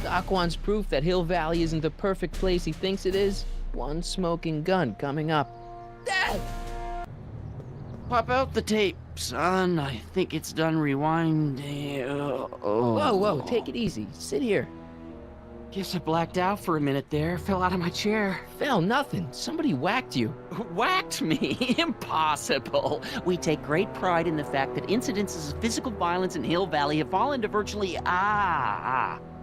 Doc wants proof that Hill Valley isn't the perfect place he thinks it is. One smoking gun coming up. Dad! Pop out the tape, son. I think it's done rewinding. Whoa, take it easy. Sit here. Guess I blacked out for a minute there. Fell out of my chair. Fell nothing. Somebody whacked you. Whacked me? Impossible. We take great pride in the fact that incidences of physical violence in Hill Valley have fallen to virtually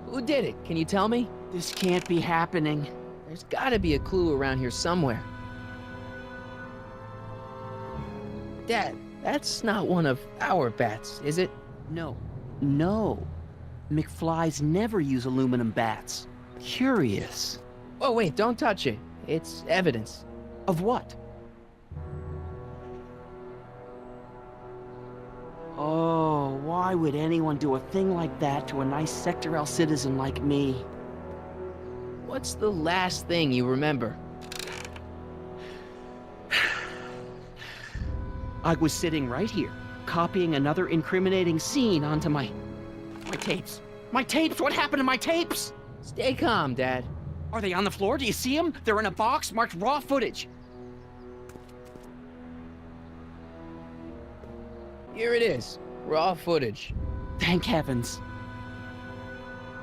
Who did it? Can you tell me? This can't be happening. There's gotta be a clue around here somewhere. Dad, that's not one of our bats, is it? No. McFlys never use aluminum bats. Curious. Oh, wait, don't touch it. It's evidence. Of what? Oh, why would anyone do a thing like that to a nice Sector L citizen like me? What's the last thing you remember? I was sitting right here, copying another incriminating scene onto my tapes. My tapes! What happened to my tapes? Stay calm, Dad. Are they on the floor? Do you see them? They're in a box marked raw footage. Here it is. Raw footage. Thank heavens.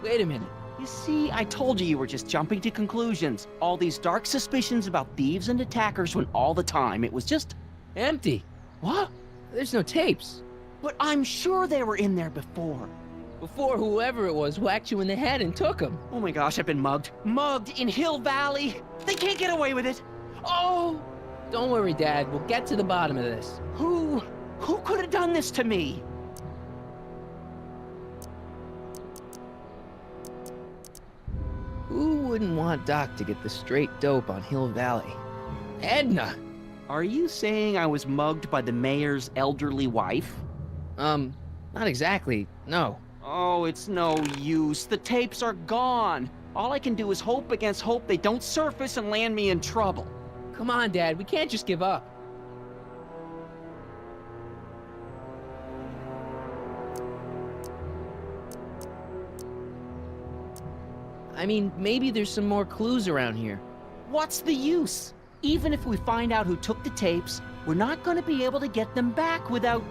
Wait a minute. You see, I told you were just jumping to conclusions. All these dark suspicions about thieves and attackers when all the time it was just... Empty. What? There's no tapes. But I'm sure they were in there before. Before whoever it was whacked you in the head and took them. Oh my gosh, I've been mugged. Mugged in Hill Valley! They can't get away with it! Oh! Don't worry, Dad. We'll get to the bottom of this. Who could have done this to me? Who wouldn't want Doc to get the straight dope on Hill Valley? Edna! Are you saying I was mugged by the mayor's elderly wife? Not exactly, no. Oh, it's no use. The tapes are gone. All I can do is hope against hope they don't surface and land me in trouble. Come on, Dad, we can't just give up. I mean, maybe there's some more clues around here. What's the use? Even if we find out who took the tapes, we're not going to be able to get them back without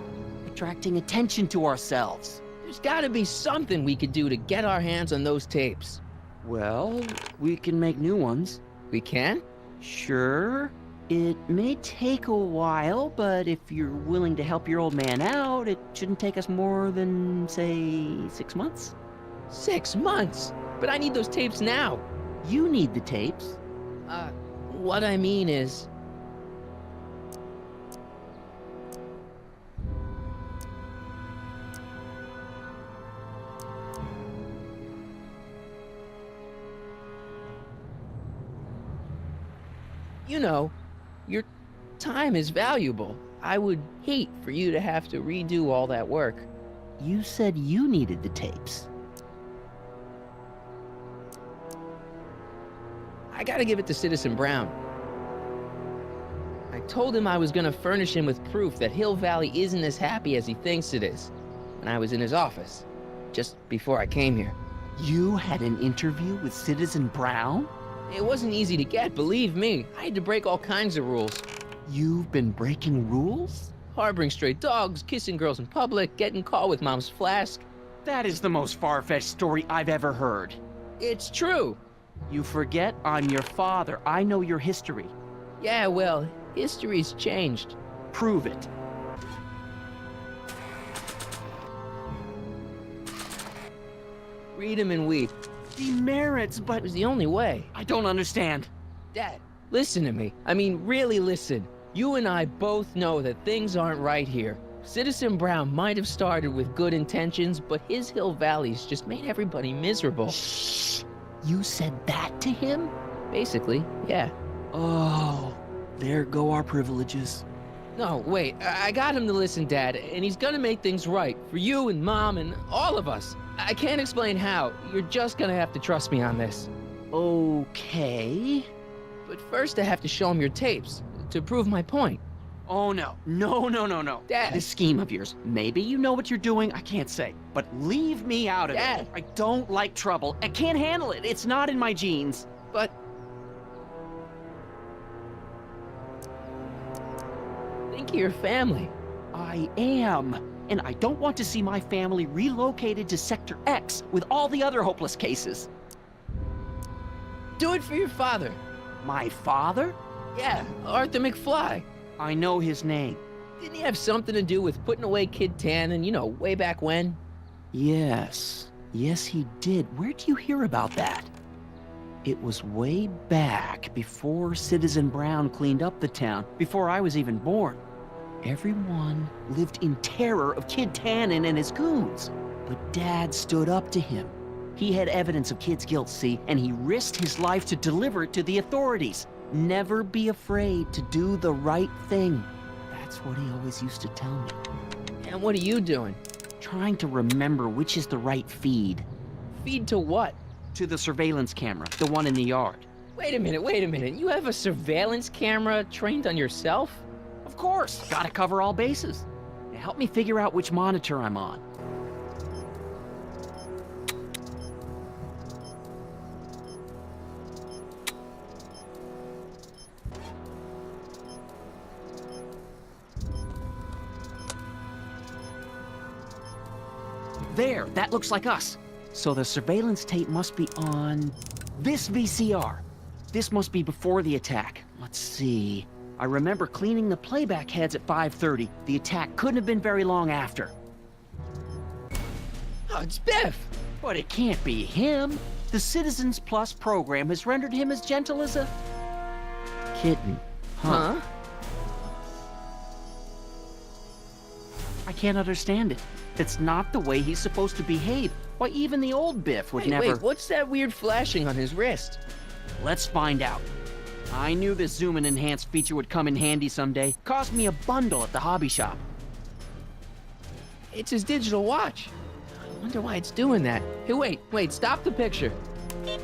attracting attention to ourselves. There's gotta be something we could do to get our hands on those tapes. Well, we can make new ones. We can? Sure. It may take a while, but if you're willing to help your old man out, it shouldn't take us more than, say, 6 months. 6 months? But I need those tapes now. You need the tapes. What I mean is... You know, your time is valuable. I would hate for you to have to redo all that work. You said you needed the tapes. I gotta give it to Citizen Brown. I told him I was gonna furnish him with proof that Hill Valley isn't as happy as he thinks it is. When I was in his office, just before I came here. You had an interview with Citizen Brown? It wasn't easy to get, believe me. I had to break all kinds of rules. You've been breaking rules? Harboring stray dogs, kissing girls in public, getting caught with Mom's flask. That is the most far-fetched story I've ever heard. It's true. You forget I'm your father. I know your history. Yeah, well, history's changed. Prove it. Read 'em and weep. Demerits, It but was the only way. I don't understand. Dad, listen to me. I mean, really listen. You and I both know that things aren't right here. Citizen Brown might have started with good intentions, but his Hill Valley's just made everybody miserable. Shh! You said that to him? Basically, yeah. Oh, there go our privileges. No, wait, I got him to listen, Dad, and he's gonna make things right for you and Mom and all of us. I can't explain how. You're just gonna have to trust me on this. Okay. But first I have to show him your tapes, to prove my point. Oh, no. No. Dad. This scheme of yours, maybe you know what you're doing, I can't say. But leave me out of Dad. it. I don't like trouble. I can't handle it. It's not in my genes. But... think of your family. I am. And I don't want to see my family relocated to Sector X with all the other hopeless cases. Do it for your father. My father? Yeah, Arthur McFly. I know his name. Didn't he have something to do with putting away Kid Tannen, you know, way back when? Yes. Yes, he did. Where'd you hear about that? It was way back before Citizen Brown cleaned up the town, before I was even born. Everyone lived in terror of Kid Tannen and his goons. But Dad stood up to him. He had evidence of Kid's guilt, see, and he risked his life to deliver it to the authorities. Never be afraid to do the right thing. That's what he always used to tell me. And what are you doing? Trying to remember which is the right feed. Feed to what? To the surveillance camera, the one in the yard. Wait a minute. You have a surveillance camera trained on yourself? Of course, gotta cover all bases. Now help me figure out which monitor I'm on. There, that looks like us. So the surveillance tape must be on this VCR. This must be before the attack. Let's see. I remember cleaning the playback heads at 5:30. The attack couldn't have been very long after. Oh, it's Biff! But it can't be him. The Citizens Plus program has rendered him as gentle as a kitten. Huh? I can't understand it. That's not the way he's supposed to behave. Why, even the old Biff would never... Wait, what's that weird flashing on his wrist? Let's find out. I knew this zoom and enhance feature would come in handy someday. Cost me a bundle at the hobby shop. It's his digital watch. I wonder why it's doing that. Hey, wait, stop the picture. Can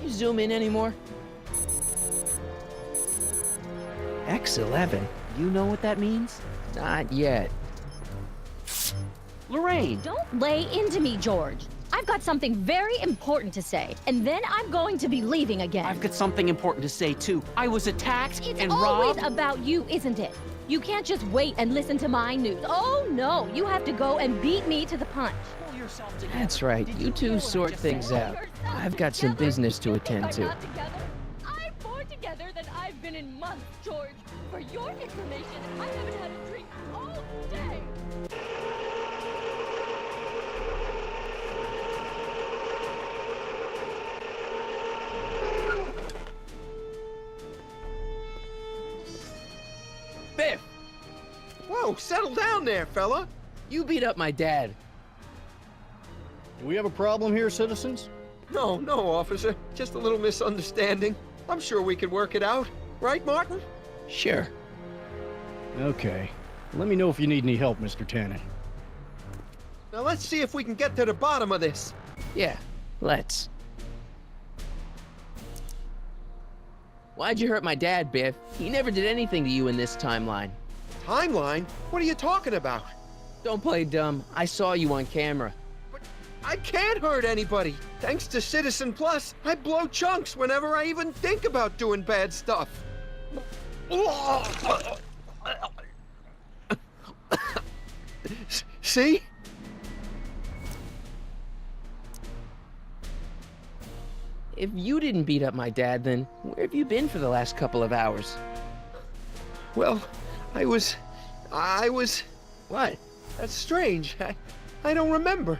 you zoom in anymore? X11? You know what that means? Not yet. Lorraine! Don't lay into me, George. I've got something very important to say, and then I'm going to be leaving again. I've got something important to say, too. I was attacked It's and always robbed. about you, isn't it? You can't just wait and listen to my news. Oh, no. You have to go and beat me to the punch. Pull yourself together. That's right. Did You hear two what I sort just things said? out. Yourself I've got some together? business to You think attend I'm to. not together? I'm more together than I've been in months, George. For your information, I haven't had a drink all day. Biff! Whoa, settle down there, fella. You beat up my dad. Do we have a problem here, citizens? No, officer. Just a little misunderstanding. I'm sure we could work it out. Right, Martin? Sure. Okay. Let me know if you need any help, Mr. Tannen. Now let's see if we can get to the bottom of this. Yeah, let's. Why'd you hurt my dad, Biff? He never did anything to you in this timeline. Timeline? What are you talking about? Don't play dumb. I saw you on camera. But I can't hurt anybody. Thanks to Citizen Plus, I blow chunks whenever I even think about doing bad stuff. See? If you didn't beat up my dad, then where have you been for the last couple of hours? Well, I was... What? That's strange. I don't remember.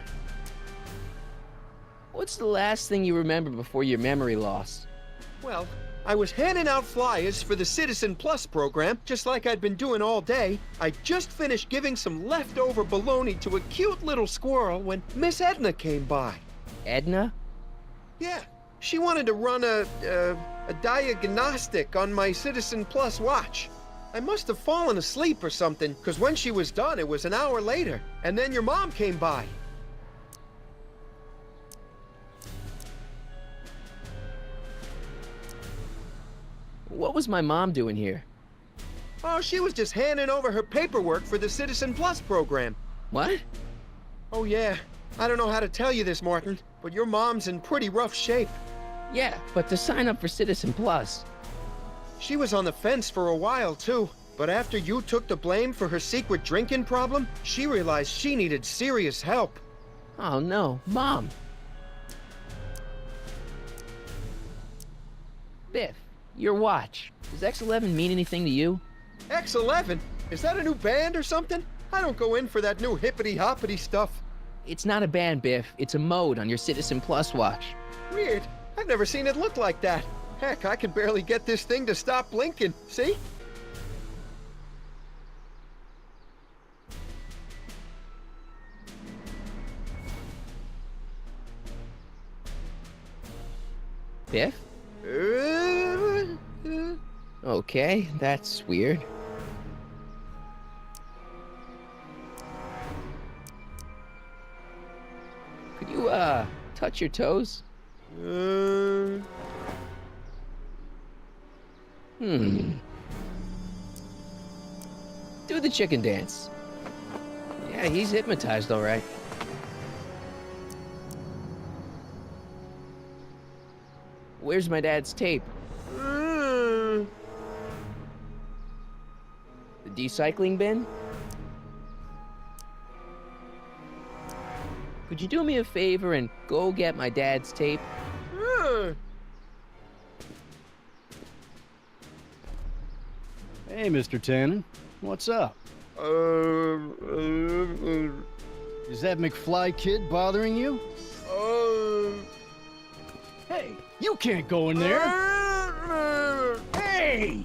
What's the last thing you remember before your memory loss? Well, I was handing out flyers for the Citizen Plus program, just like I'd been doing all day. I just finished giving some leftover bologna to a cute little squirrel when Miss Edna came by. Edna? Yeah, she wanted to run a diagnostic on my Citizen Plus watch. I must have fallen asleep or something, because when she was done, it was an hour later. And then your mom came by. What was my mom doing here? Oh, she was just handing over her paperwork for the Citizen Plus program. What? Oh, yeah. I don't know how to tell you this, Martin, but your mom's in pretty rough shape. Yeah, but to sign up for Citizen Plus. She was on the fence for a while, too. But after you took the blame for her secret drinking problem, she realized she needed serious help. Oh no, Mom. Biff, your watch. Does X11 mean anything to you? X11? Is that a new band or something? I don't go in for that new hippity-hoppity stuff. It's not a band, Biff. It's a mode on your Citizen Plus watch. Weird. I've never seen it look like that. Heck, I can barely get this thing to stop blinking. See? Biff? Okay, that's weird. Could you, touch your toes? Do the chicken dance. Yeah, he's hypnotized, all right. Where's my dad's tape? The decycling bin? Could you do me a favor and go get my dad's tape? Hey, Mr. Tannen. What's up? Is that McFly kid bothering you? Hey, you can't go in there! Hey!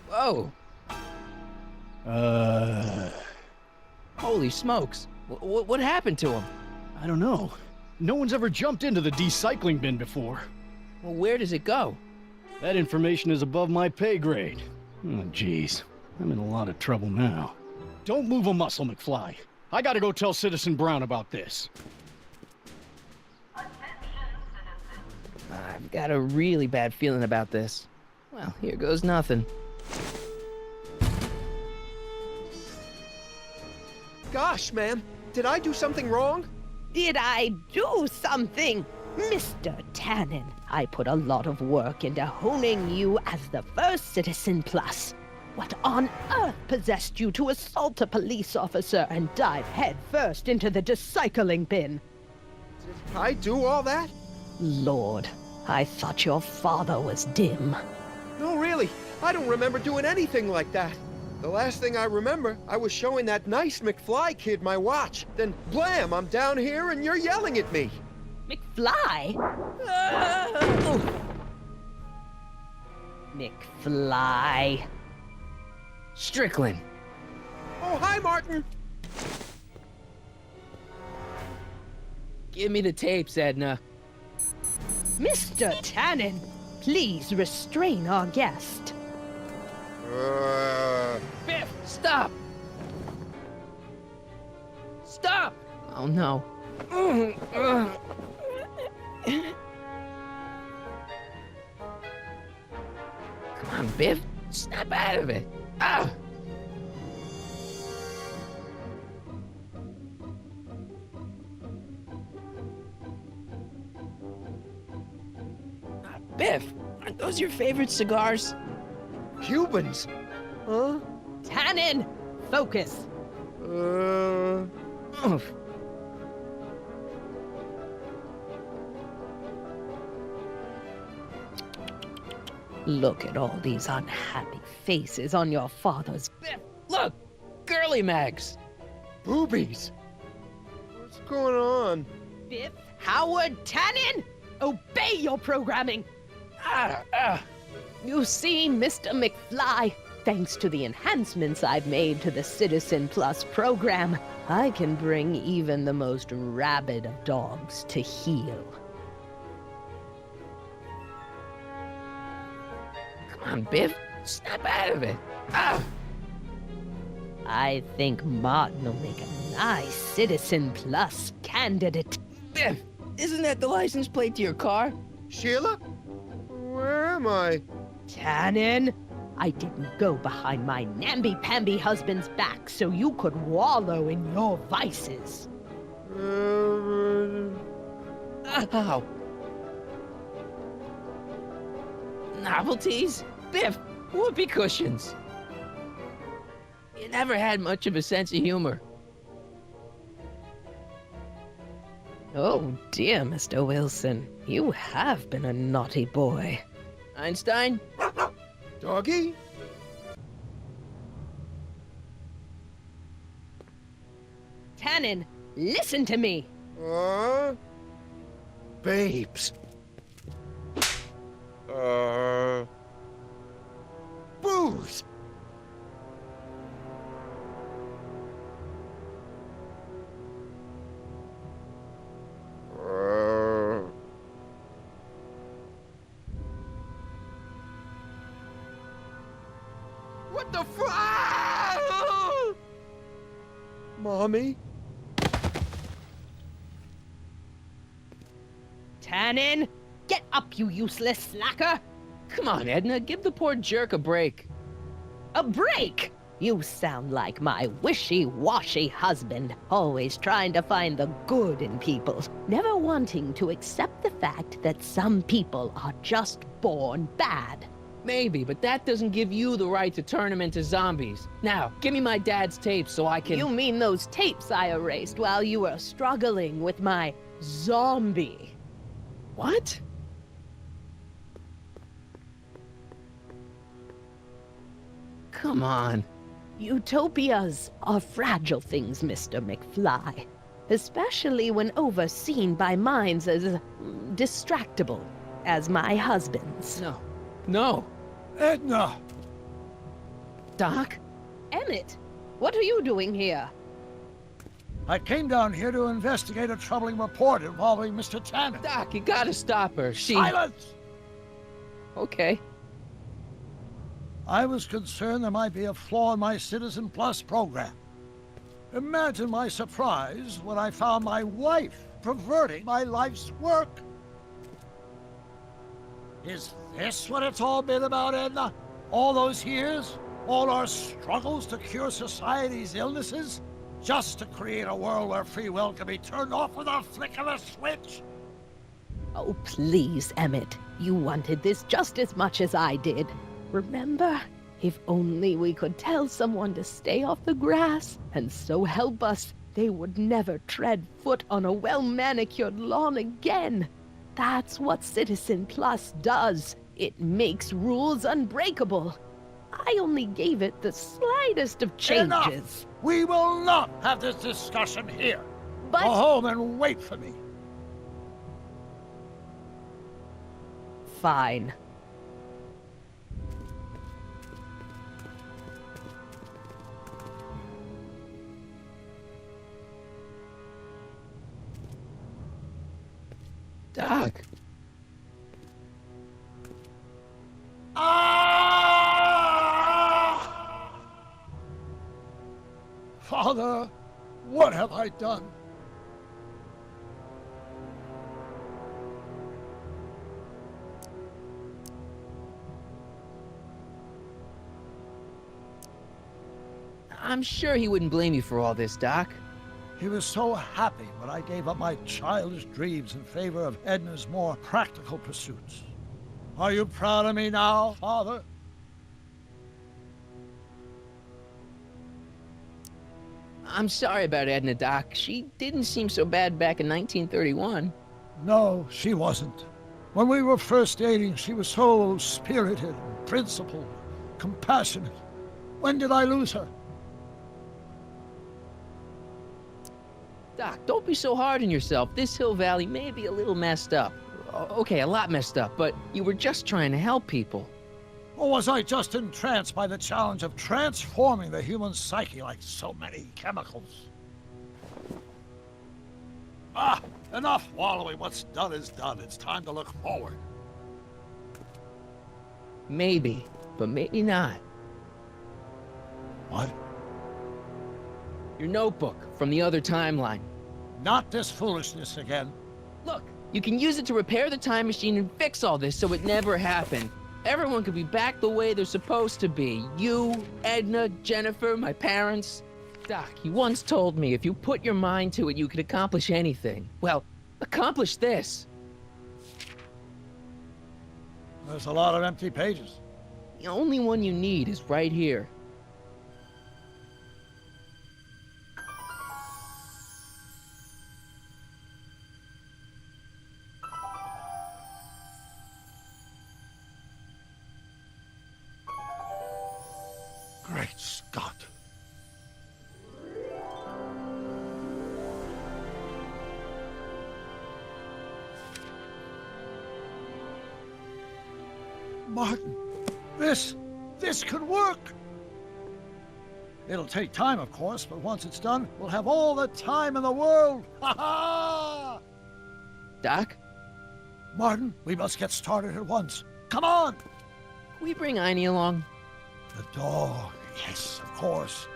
Whoa! Holy smokes. What happened to him? I don't know. No one's ever jumped into the decycling bin before. Well, where does it go? That information is above my pay grade. Oh, jeez. I'm in a lot of trouble now. Don't move a muscle, McFly. I gotta go tell Citizen Brown about this. I've got a really bad feeling about this. Well, here goes nothing. Gosh, ma'am, did I do something wrong? Did I do something? Mr. Tannen, I put a lot of work into honing you as the first Citizen Plus. What on earth possessed you to assault a police officer and dive headfirst into the decycling bin? Did I do all that? Lord, I thought your father was dim. No, really. I don't remember doing anything like that. The last thing I remember, I was showing that nice McFly kid my watch. Then, blam, I'm down here and you're yelling at me. McFly? McFly. Strickland. Oh, hi, Martin. Give me the tapes, Edna. Mr. Tannen, please restrain our guest. Biff, stop! Stop! Oh no. Come on, Biff. Snap out of it. Ah! Biff, aren't those your favorite cigars? Cubans? Huh? Tannen, focus. Oof. Look at all these unhappy faces on your father's... Biff, look! Girly mags! Boobies. What's going on? Biff Howard Tannen, obey your programming. You see, Mr. McFly, thanks to the enhancements I've made to the Citizen Plus program, I can bring even the most rabid of dogs to heel. Come on, Biff. Snap out of it. Ah! I think Martin will make a nice Citizen Plus candidate. Biff, isn't that the license plate to your car? Sheila? Where am I? Tannen, I didn't go behind my namby-pamby husband's back so you could wallow in your vices. Ow. Novelties? Biff, whoopee cushions. You never had much of a sense of humor. Oh dear, Mr. Wilson. You have been a naughty boy. Einstein? Doggy? Tannen, listen to me. Babes. Booze. What the Mommy? Tannen, get up, you useless slacker. Come on, Edna, give the poor jerk a break. A break? You sound like my wishy-washy husband, always trying to find the good in people, never wanting to accept the fact that some people are just born bad. Maybe, but that doesn't give you the right to turn them into zombies. Now, give me my dad's tapes so I can... You mean those tapes I erased while you were struggling with my zombie? What? Come on. Utopias are fragile things, Mr. McFly. Especially when overseen by minds as distractible as my husband's. No. No. Edna! Doc? Emmett, what are you doing here? I came down here to investigate a troubling report involving Mr. Tannen. Doc, you gotta stop her. She... Silence! Okay. I was concerned there might be a flaw in my Citizen Plus program. Imagine my surprise when I found my wife perverting my life's work. Is this what it's all been about, Edna? All those years? All our struggles to cure society's illnesses? Just to create a world where free will can be turned off with a flick of a switch? Oh, please, Emmett. You wanted this just as much as I did. Remember? If only we could tell someone to stay off the grass, and so help us, they would never tread foot on a well-manicured lawn again. That's what Citizen Plus does. It makes rules unbreakable. I only gave it the slightest of changes. Enough! We will not have this discussion here. But... Go home and wait for me. Fine. Doc. Ah! Father, what have I done? I'm sure he wouldn't blame you for all this, Doc. He was so happy when I gave up my childish dreams in favor of Edna's more practical pursuits. Are you proud of me now, Father? I'm sorry about Edna, Doc. She didn't seem so bad back in 1931. No, she wasn't. When we were first dating, she was so spirited, principled, compassionate. When did I lose her? Doc, don't be so hard on yourself. This Hill Valley may be a little messed up. Okay, a lot messed up, but you were just trying to help people. Or was I just entranced by the challenge of transforming the human psyche like so many chemicals? Ah, enough wallowing. What's done is done. It's time to look forward. Maybe, but maybe not. What? Your notebook from the other timeline. Not this foolishness again. Look, You can use it to repair the time machine and fix all this so it never happened. Everyone could be back the way they're supposed to be. You, Edna, Jennifer, my parents. Doc, you once told me if you put your mind to it, you could accomplish anything. Well, accomplish this. There's a lot of empty pages. The only one you need is right here. Great Scott. Martin, this could work. It'll take time, of course, but once it's done, we'll have all the time in the world. Ha ha! Doc, Martin, we must get started at once. Come on! can we bring Einie along? The dog, yes, of course.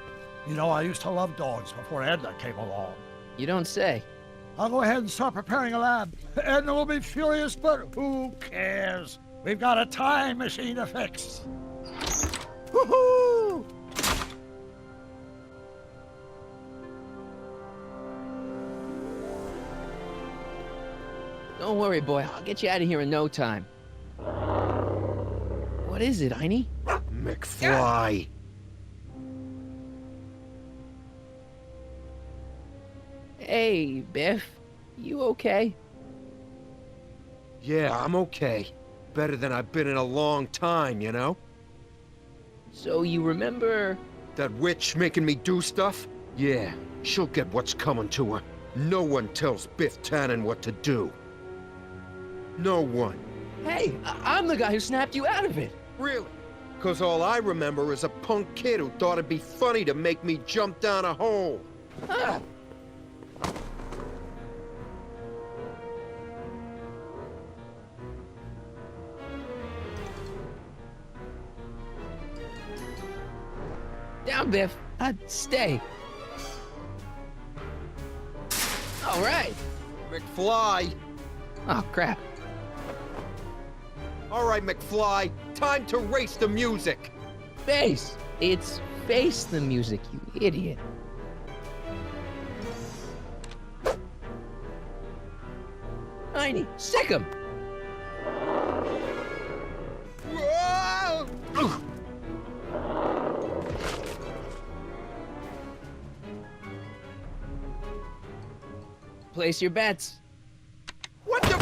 You know, I used to love dogs before Edna came along. You don't say. I'll go ahead and start preparing a lab. Edna will be furious, but who cares? We've got a time machine to fix. Woohoo! Don't worry, boy. I'll get you out of here in no time. What is it, Einie? McFly. Hey, Biff. You okay? Yeah, I'm okay. Better than I've been in a long time, you know? So you remember... That witch making me do stuff? Yeah, she'll get what's coming to her. No one tells Biff Tannen what to do. No one. Hey, I'm the guy who snapped you out of it. Really? Because all I remember is a punk kid who thought it'd be funny to make me jump down a hole. Ah. Down, Biff. Stay. All right. McFly. Oh, crap. All right, McFly. Time to race the music. Face. It's face the music, you idiot. Einie, sick him. Whoa! Place your bets. What the?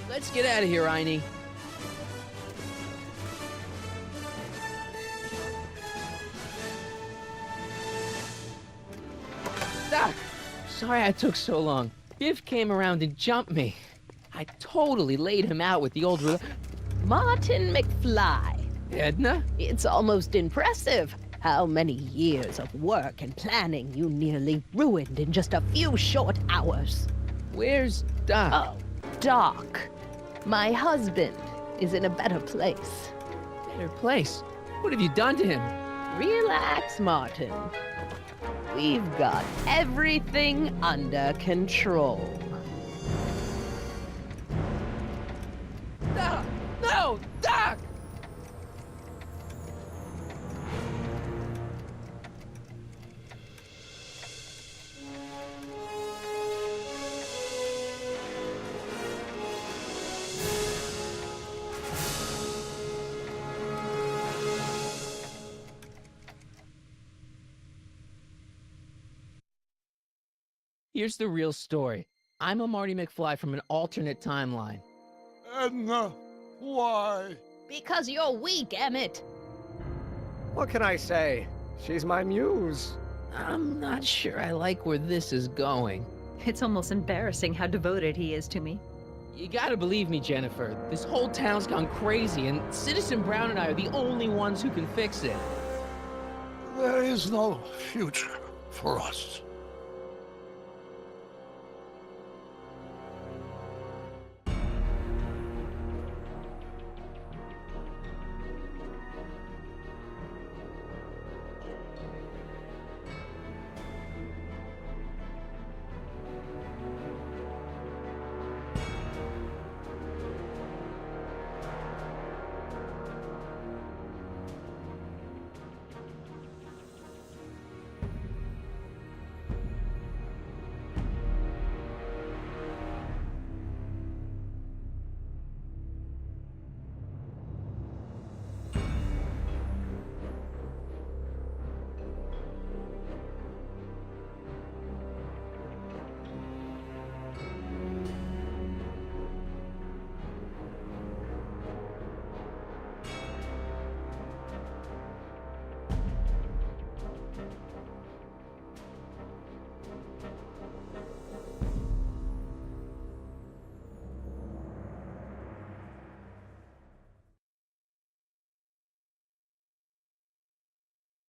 Let's get out of here, Einie. Doc, sorry I took so long. Biff came around and jumped me. I totally laid him out with the old... Martin McFly. Edna? It's almost impressive how many years of work and planning you nearly ruined in just a few short hours. Where's Doc? Oh, Doc. My husband is in a better place. Better place. What have you done to him? Relax, Martin. We've got everything under control. Doc! No! Doc! Here's the real story. I'm a Marty McFly from an alternate timeline. Edna, why? Because you're weak, Emmett. What can I say? She's my muse. I'm not sure I like where this is going. It's almost embarrassing how devoted he is to me. You gotta believe me, Jennifer. This whole town's gone crazy, and Citizen Brown and I are the only ones who can fix it. There is no future for us.